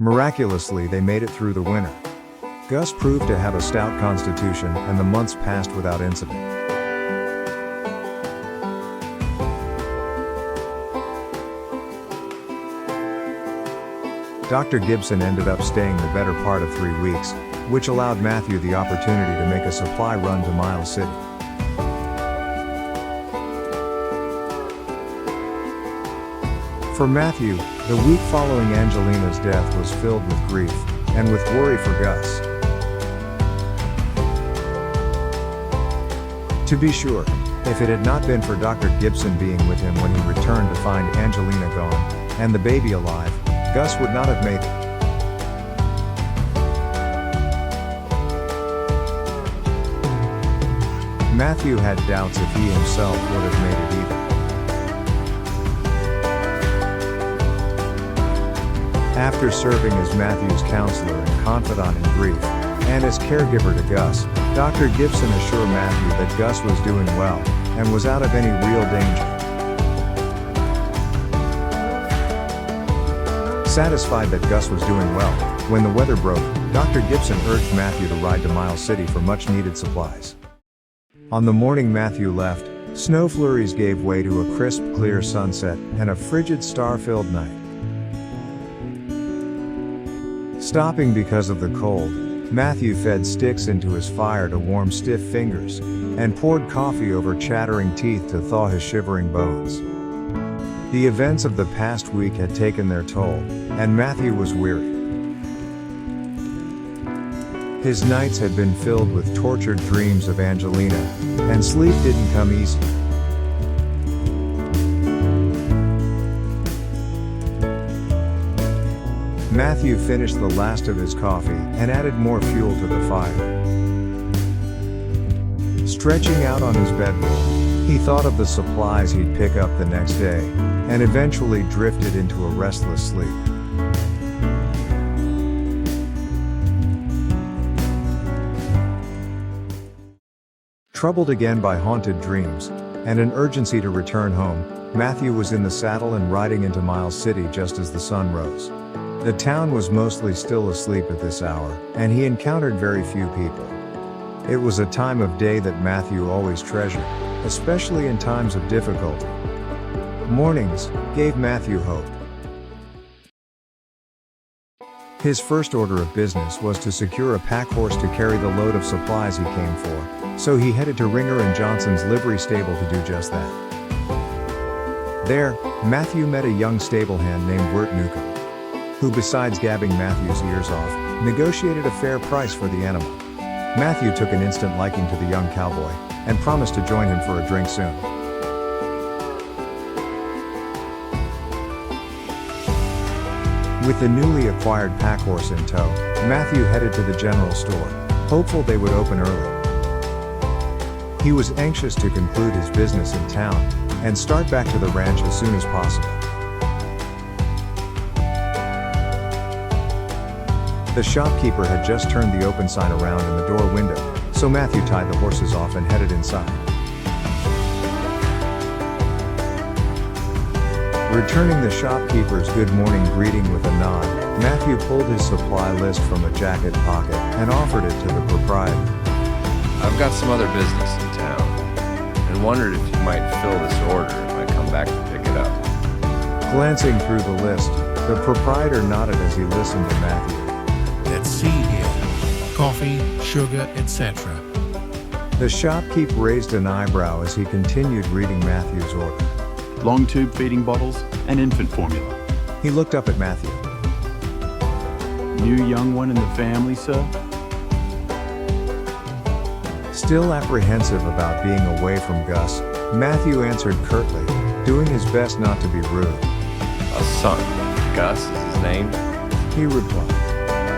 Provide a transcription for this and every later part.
Miraculously, they made it through the winter. Gus proved to have a stout constitution, and the months passed without incident. Dr. Gibson ended up staying the better part of 3 weeks, which allowed Matthew the opportunity to make a supply run to Miles City. For Matthew, the week following Angelina's death was filled with grief, and with worry for Gus. To be sure, if it had not been for Dr. Gibson being with him when he returned to find Angelina gone, and the baby alive, Gus would not have made it. Matthew had doubts if he himself would have made it either. After serving as Matthew's counselor and confidant in grief, and as caregiver to Gus, Dr. Gibson assured Matthew that Gus was doing well, and was out of any real danger. Satisfied that Gus was doing well, when the weather broke, Dr. Gibson urged Matthew to ride to Miles City for much-needed supplies. On the morning Matthew left, snow flurries gave way to a crisp, clear sunset, and a frigid, star-filled night. Stopping because of the cold, Matthew fed sticks into his fire to warm stiff fingers, and poured coffee over chattering teeth to thaw his shivering bones. The events of the past week had taken their toll, and Matthew was weary. His nights had been filled with tortured dreams of Angelina, and sleep didn't come easy. Matthew finished the last of his coffee and added more fuel to the fire. Stretching out on his bedroll, he thought of the supplies he'd pick up the next day, and eventually drifted into a restless sleep. Troubled again by haunted dreams, and an urgency to return home, Matthew was in the saddle and riding into Miles City just as the sun rose. The town was mostly still asleep at this hour, and he encountered very few people. It was a time of day that Matthew always treasured, especially in times of difficulty. Mornings gave Matthew hope. His first order of business was to secure a pack horse to carry the load of supplies he came for, so he headed to Ringer and Johnson's livery stable to do just that. There, Matthew met a young stable hand named Wirt Newcomb, who, besides gabbing Matthew's ears off, negotiated a fair price for the animal. Matthew took an instant liking to the young cowboy, and promised to join him for a drink soon. With the newly acquired pack horse in tow, Matthew headed to the general store, hopeful they would open early. He was anxious to conclude his business in town, and start back to the ranch as soon as possible. The shopkeeper had just turned the open sign around in the door window, so Matthew tied the horses off and headed inside. Returning the shopkeeper's good morning greeting with a nod, Matthew pulled his supply list from a jacket pocket and offered it to the proprietor. I've got some other business in town, and wondered if you might fill this order if I come back to pick it up. Glancing through the list, the proprietor nodded as he listened to Matthew. Let's see here. Coffee, sugar, etc. The shopkeep raised an eyebrow as he continued reading Matthew's order. Long tube feeding bottles and infant formula. He looked up at Matthew. New young one in the family, sir? Still apprehensive about being away from Gus, Matthew answered curtly, doing his best not to be rude. A son. Gus is his name? He replied.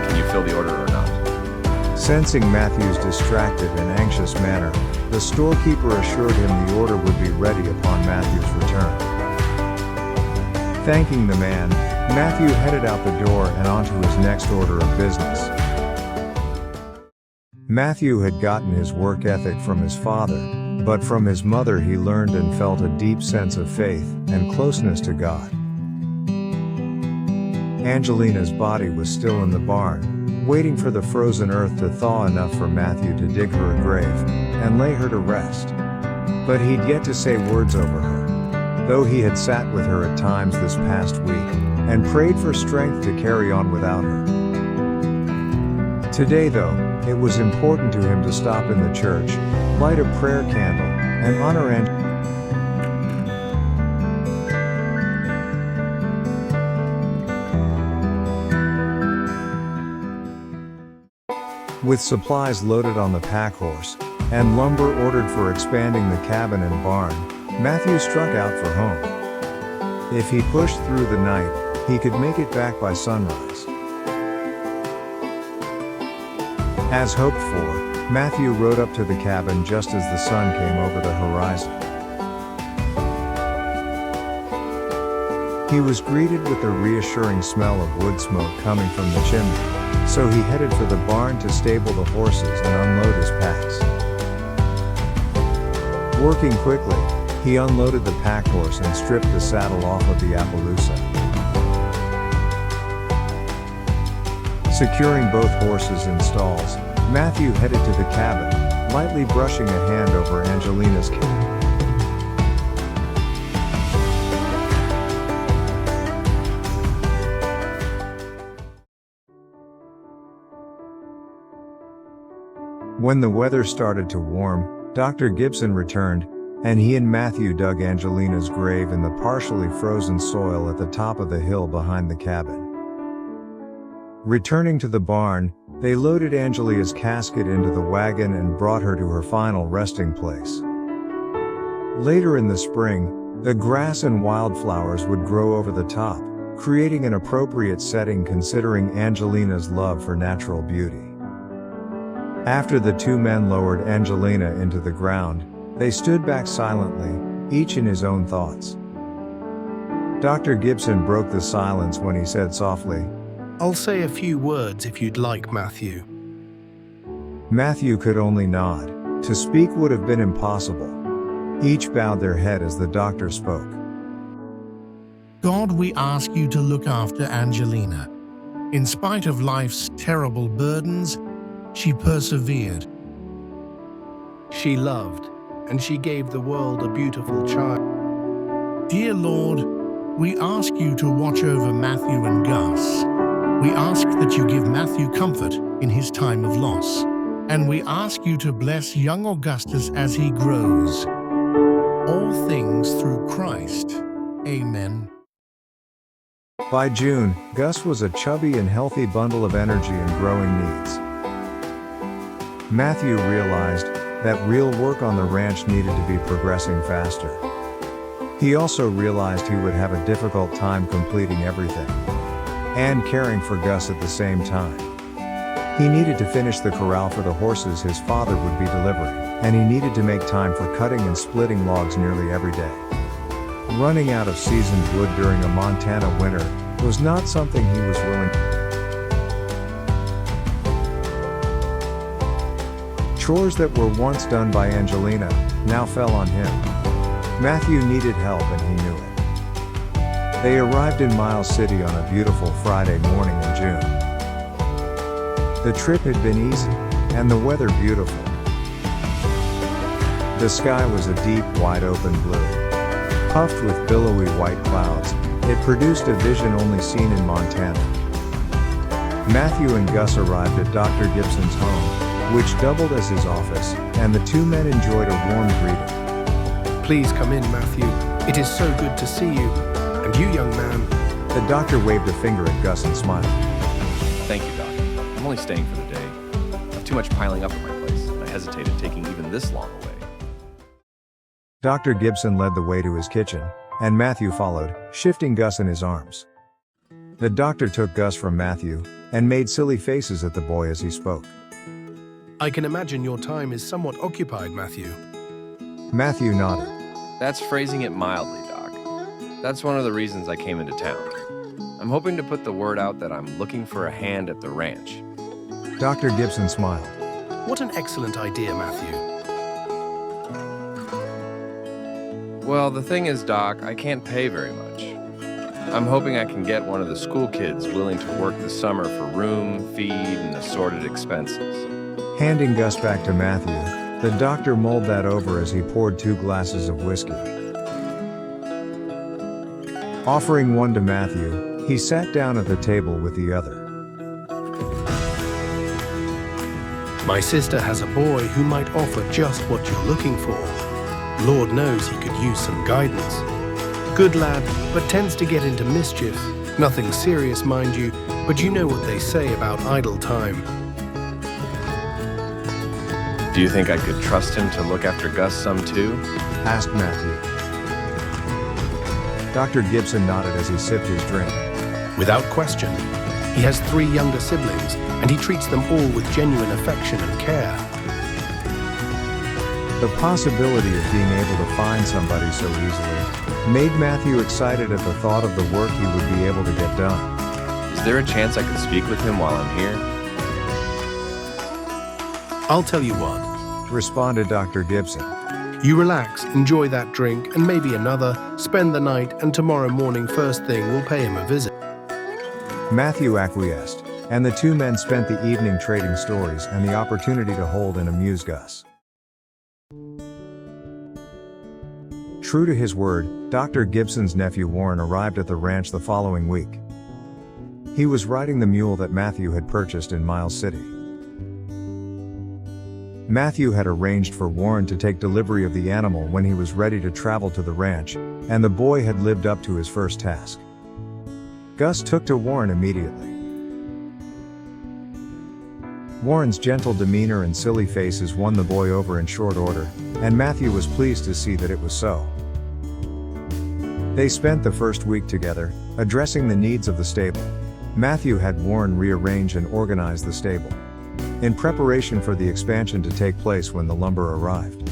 Can you fill the order or not? Sensing Matthew's distracted and anxious manner, the storekeeper assured him the order would be ready upon Matthew's return. Thanking the man, Matthew headed out the door and on to his next order of business. Matthew had gotten his work ethic from his father, but from his mother he learned and felt a deep sense of faith and closeness to God. Angelina's body was still in the barn, waiting for the frozen earth to thaw enough for Matthew to dig her a grave and lay her to rest. But he'd yet to say words over her, though he had sat with her at times this past week and prayed for strength to carry on without her. Today, though, it was important to him to stop in the church, light a prayer candle, and honor Angelina. With supplies loaded on the pack horse, and lumber ordered for expanding the cabin and barn, Matthew struck out for home. If he pushed through the night, he could make it back by sunrise. As hoped for, Matthew rode up to the cabin just as the sun came over the horizon. He was greeted with the reassuring smell of wood smoke coming from the chimney, so he headed for the barn to stable the horses and unload his packs. Working quickly, he unloaded the pack horse and stripped the saddle off of the Appaloosa. Securing both horses in stalls, Matthew headed to the cabin, lightly brushing a hand over Angelina's cap. When the weather started to warm, Dr. Gibson returned, and he and Matthew dug Angelina's grave in the partially frozen soil at the top of the hill behind the cabin. Returning to the barn, they loaded Angelina's casket into the wagon and brought her to her final resting place. Later in the spring, the grass and wildflowers would grow over the top, creating an appropriate setting considering Angelina's love for natural beauty. After the two men lowered Angelina into the ground, they stood back silently, each in his own thoughts. Dr. Gibson broke the silence when he said softly, I'll say a few words if you'd like, Matthew. Matthew could only nod. To speak would have been impossible. Each bowed their head as the doctor spoke. God, we ask you to look after Angelina. In spite of life's terrible burdens, she persevered. She loved, and she gave the world a beautiful child. Dear Lord, we ask you to watch over Matthew and Gus. We ask that you give Matthew comfort in his time of loss, and we ask you to bless young Augustus as he grows. All things through Christ. Amen. By June, Gus was a chubby and healthy bundle of energy and growing needs. Matthew realized that real work on the ranch needed to be progressing faster. He also realized he would have a difficult time completing everything and caring for Gus at the same time. He needed to finish the corral for the horses his father would be delivering, and he needed to make time for cutting and splitting logs nearly every day. Running out of seasoned wood during a Montana winter was not something he was willing to do. Chores that were once done by Angelina now fell on him. Matthew needed help and he knew it. They arrived in Miles City on a beautiful Friday morning in June. The trip had been easy, and the weather beautiful. The sky was a deep, wide-open blue. Puffed with billowy white clouds, it produced a vision only seen in Montana. Matthew and Gus arrived at Dr. Gibson's home, which doubled as his office, and the two men enjoyed a warm greeting. Please come in, Matthew. It is so good to see you. And you, young man. The doctor waved a finger at Gus and smiled. Thank you, Doc. I'm only staying for the day. I have too much piling up at my place, and I hesitated taking even this long away. Dr. Gibson led the way to his kitchen, and Matthew followed, shifting Gus in his arms. The doctor took Gus from Matthew, and made silly faces at the boy as he spoke. I can imagine your time is somewhat occupied, Matthew. Matthew nodded. That's phrasing it mildly, Doc. That's one of the reasons I came into town. I'm hoping to put the word out that I'm looking for a hand at the ranch. Dr. Gibson smiled. What an excellent idea, Matthew. Well, the thing is, Doc, I can't pay very much. I'm hoping I can get one of the school kids willing to work the summer for room, feed, and assorted expenses. Handing Gus back to Matthew, the doctor mulled that over as he poured 2 glasses of whiskey. Offering one to Matthew, he sat down at the table with the other. My sister has a boy who might offer just what you're looking for. Lord knows he could use some guidance. Good lad, but tends to get into mischief. Nothing serious, mind you, but you know what they say about idle time. Do you think I could trust him to look after Gus some too? Asked Matthew. Dr. Gibson nodded as he sipped his drink. Without question. He has 3 younger siblings, and he treats them all with genuine affection and care. The possibility of being able to find somebody so easily made Matthew excited at the thought of the work he would be able to get done. Is there a chance I could speak with him while I'm here? I'll tell you what. Responded Dr. Gibson. You relax, enjoy that drink, and maybe another, spend the night, and tomorrow morning first thing we'll pay him a visit. Matthew acquiesced, and the 2 men spent the evening trading stories and the opportunity to hold and amuse Gus. True to his word, Dr. Gibson's nephew Warren arrived at the ranch the following week. He was riding the mule that Matthew had purchased in Miles City. Matthew had arranged for Warren to take delivery of the animal when he was ready to travel to the ranch, and the boy had lived up to his first task. Gus took to Warren immediately. Warren's gentle demeanor and silly faces won the boy over in short order, and Matthew was pleased to see that it was so. They spent the first week together, addressing the needs of the stable. Matthew had Warren rearrange and organize the stable, in preparation for the expansion to take place when the lumber arrived.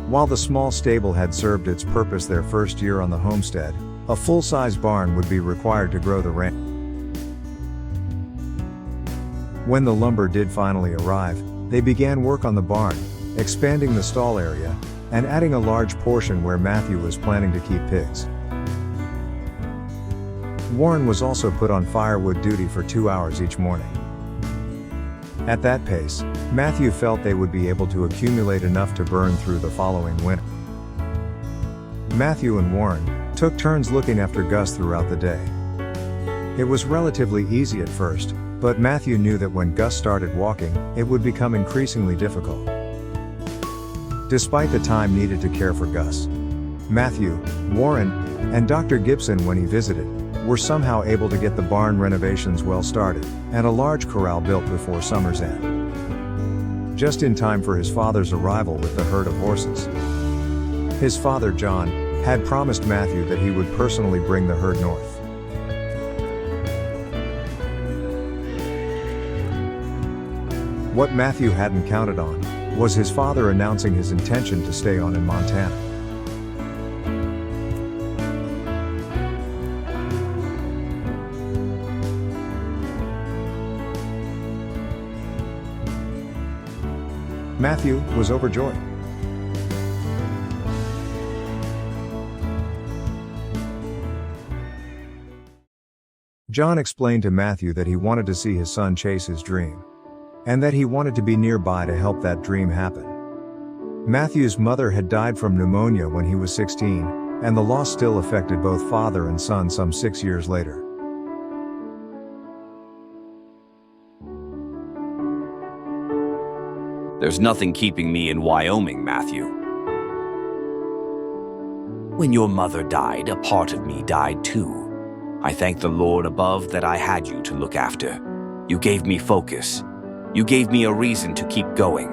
While the small stable had served its purpose their first year on the homestead, a full-size barn would be required to grow the ranch. When the lumber did finally arrive, they began work on the barn, expanding the stall area, and adding a large portion where Matthew was planning to keep pigs. Warren was also put on firewood duty for 2 hours each morning. At that pace, Matthew felt they would be able to accumulate enough to burn through the following winter. Matthew and Warren took turns looking after Gus throughout the day. It was relatively easy at first, but Matthew knew that when Gus started walking, it would become increasingly difficult. Despite the time needed to care for Gus, Matthew, Warren, and Dr. Gibson, when he visited, were somehow able to get the barn renovations well started, and a large corral built before summer's end. Just in time for his father's arrival with the herd of horses. His father, John, had promised Matthew that he would personally bring the herd north. What Matthew hadn't counted on was his father announcing his intention to stay on in Montana. Matthew was overjoyed. John explained to Matthew that he wanted to see his son chase his dream, and that he wanted to be nearby to help that dream happen. Matthew's mother had died from pneumonia when he was 16, and the loss still affected both father and son some 6 years later. There's nothing keeping me in Wyoming, Matthew. When your mother died, a part of me died too. I thank the Lord above that I had you to look after. You gave me focus. You gave me a reason to keep going.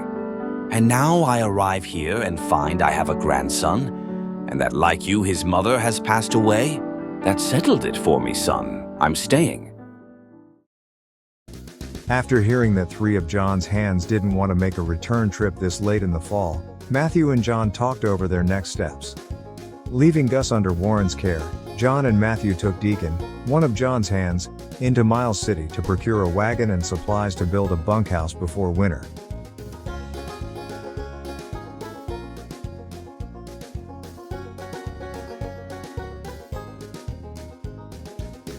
And now I arrive here and find I have a grandson, and that, like you, his mother has passed away. That settled it for me, son. I'm staying. After hearing that 3 of John's hands didn't want to make a return trip this late in the fall, Matthew and John talked over their next steps. Leaving Gus under Warren's care, John and Matthew took Deacon, one of John's hands, into Miles City to procure a wagon and supplies to build a bunkhouse before winter.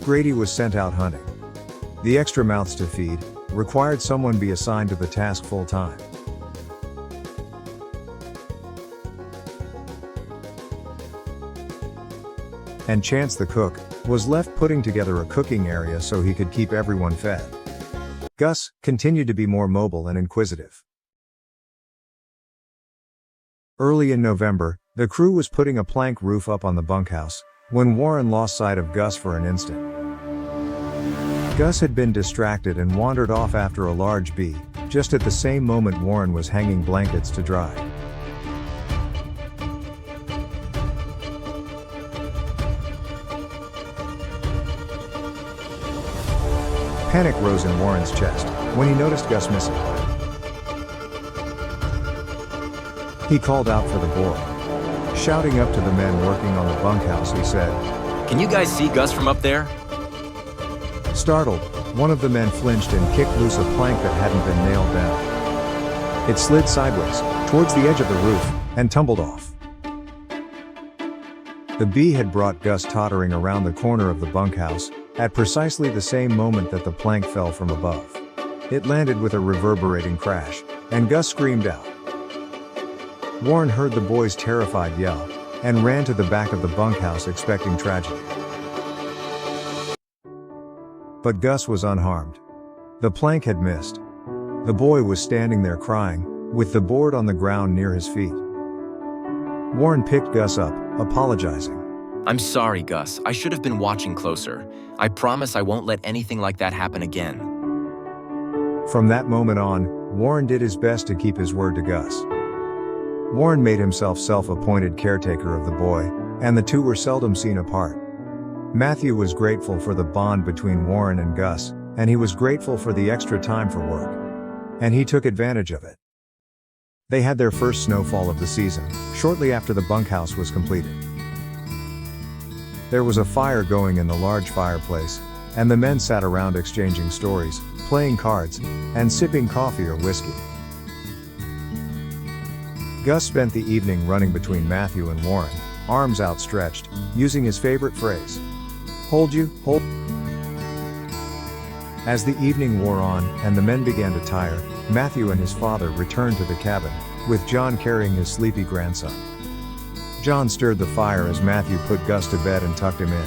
Grady was sent out hunting. The extra mouths to feed required someone be assigned to the task full-time. And Chance the cook was left putting together a cooking area so he could keep everyone fed. Gus continued to be more mobile and inquisitive. Early in November, the crew was putting a plank roof up on the bunkhouse when Warren lost sight of Gus for an instant. Gus had been distracted and wandered off after a large bee, just at the same moment Warren was hanging blankets to dry. Panic rose in Warren's chest when he noticed Gus missing. He called out for the boy. Shouting up to the men working on the bunkhouse, he said, "Can you guys see Gus from up there?" Startled, one of the men flinched and kicked loose a plank that hadn't been nailed down. It slid sideways, towards the edge of the roof, and tumbled off. The bee had brought Gus tottering around the corner of the bunkhouse, at precisely the same moment that the plank fell from above. It landed with a reverberating crash, and Gus screamed out. Warren heard the boy's terrified yell, and ran to the back of the bunkhouse expecting tragedy. But Gus was unharmed. The plank had missed. The boy was standing there crying, with the board on the ground near his feet. Warren picked Gus up, apologizing. "I'm sorry, Gus. I should have been watching closer. I promise I won't let anything like that happen again." From that moment on, Warren did his best to keep his word to Gus. Warren made himself self-appointed caretaker of the boy, and the two were seldom seen apart. Matthew was grateful for the bond between Warren and Gus, and he was grateful for the extra time for work. And he took advantage of it. They had their first snowfall of the season, shortly after the bunkhouse was completed. There was a fire going in the large fireplace, and the men sat around exchanging stories, playing cards, and sipping coffee or whiskey. Gus spent the evening running between Matthew and Warren, arms outstretched, using his favorite phrase, "Hold you, hold." As the evening wore on and the men began to tire, Matthew and his father returned to the cabin, with John carrying his sleepy grandson. John stirred the fire as Matthew put Gus to bed and tucked him in.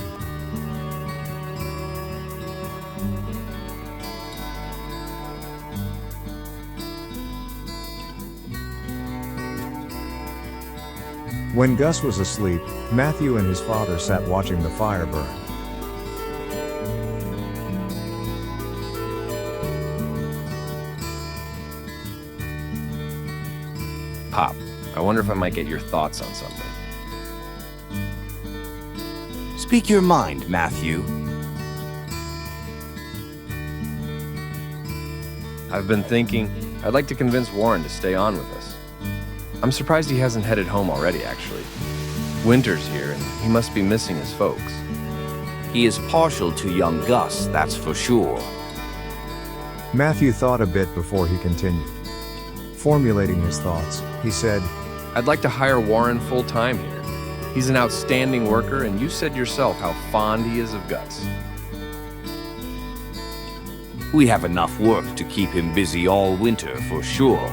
When Gus was asleep, Matthew and his father sat watching the fire burn. Pop, I wonder if I might get your thoughts on something. Speak your mind, Matthew. I've been thinking I'd like to convince Warren to stay on with us. I'm surprised he hasn't headed home already, actually. Winter's here, and he must be missing his folks. He is partial to young Gus, that's for sure. Matthew thought a bit before he continued. Formulating his thoughts, he said, I'd like to hire Warren full-time here. He's an outstanding worker, and you said yourself how fond he is of Gus. We have enough work to keep him busy all winter, for sure.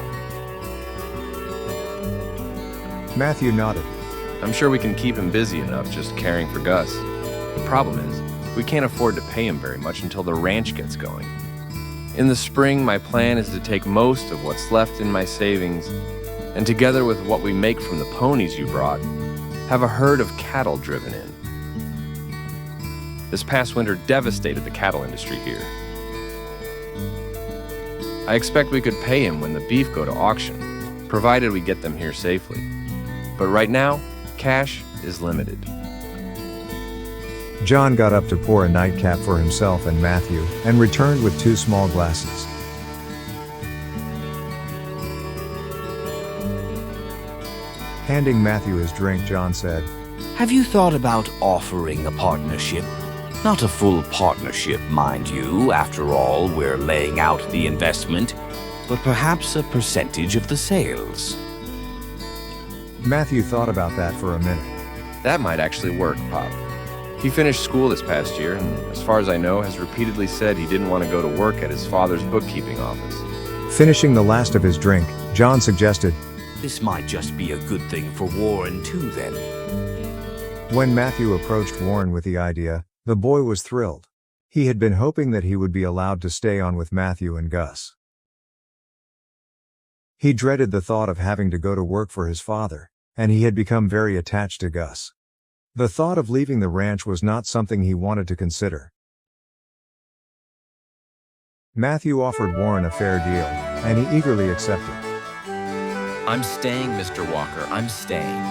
Matthew nodded. I'm sure we can keep him busy enough just caring for Gus. The problem is, we can't afford to pay him very much until the ranch gets going. In the spring, my plan is to take most of what's left in my savings, and together with what we make from the ponies you brought, have a herd of cattle driven in. This past winter devastated the cattle industry here. I expect we could pay him when the beef go to auction, provided we get them here safely. But right now, cash is limited. John got up to pour a nightcap for himself and Matthew, and returned with 2 small glasses. Handing Matthew his drink, John said, Have you thought about offering a partnership? Not a full partnership, mind you. After all, we're laying out the investment, but perhaps a percentage of the sales. Matthew thought about that for a minute. That might actually work, Pop. He finished school this past year, and as far as I know, has repeatedly said he didn't want to go to work at his father's bookkeeping office. Finishing the last of his drink, John suggested, This might just be a good thing for Warren too then. when Matthew approached Warren with the idea, the boy was thrilled. He had been hoping that he would be allowed to stay on with Matthew and Gus. He dreaded the thought of having to go to work for his father, and he had become very attached to Gus. The thought of leaving the ranch was not something he wanted to consider. Matthew offered Warren a fair deal, and he eagerly accepted. I'm staying, Mr. Walker. I'm staying.